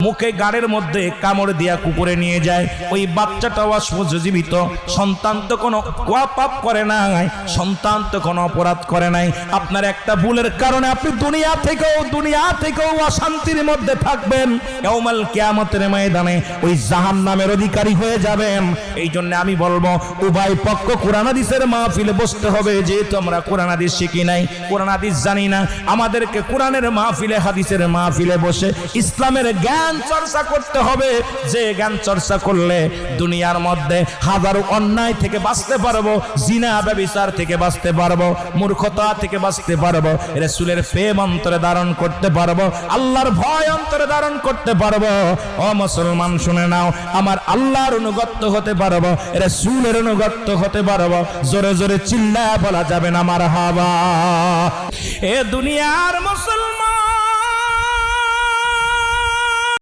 মুখে গাড়ের মধ্যে কামড় দিয়া কুকুরে নিয়ে যায়, ওই বাচ্চাটাও জীবিত। সন্তান তো কোনো পাপ করে নাই, সন্তান তো কোনো অপরাধ করে নাই। আপনার একটা ভুলের কারণে আপনি দুনিয়া থেকেও অশান্তির মধ্যে থাকবেন, ইয়াউমাল কিয়ামতের ময়দানে ওই জাহান্নামের অধিকারী হয়ে যাবেন। এই জন্য আমি বলবো উভয় পক্ষ কোরআন হাদিসের মাহফিলে বসতে হবে। যেহেতু আমরা কোরআন হাদিস শিখি নাই, কোরআন হাদিস জানি না, আমাদেরকে কোরআনের মাহফিলে, হাদিসের মাহফিলে বসে ইসলামের জ্ঞান চর্চা করতে হবে। যে জ্ঞান চর্চা করলে দুনিয়ার মধ্যে হাজারো অন্যায় থেকে বাঁচতে পারবো, জিনা ব্যভিচার থেকে বাঁচতে পারবো, মূর্খতা থেকে বাঁচতে পারবো, রাসূলের প্রেম অন্তরে ধারণ করতে পারবো, আল্লাহর ভয় অন্তরে ধারণ করতে পারবো। ও মুসলমান শুনে নাও, আমার আল্লাহর অনুগত হতে পারবো, রাসূলের অনুগত হতে পারবো। জোরে জোরে চিল্লায়া বলা যাবে না মারহাবা। এ দুনিয়ার মুসলমান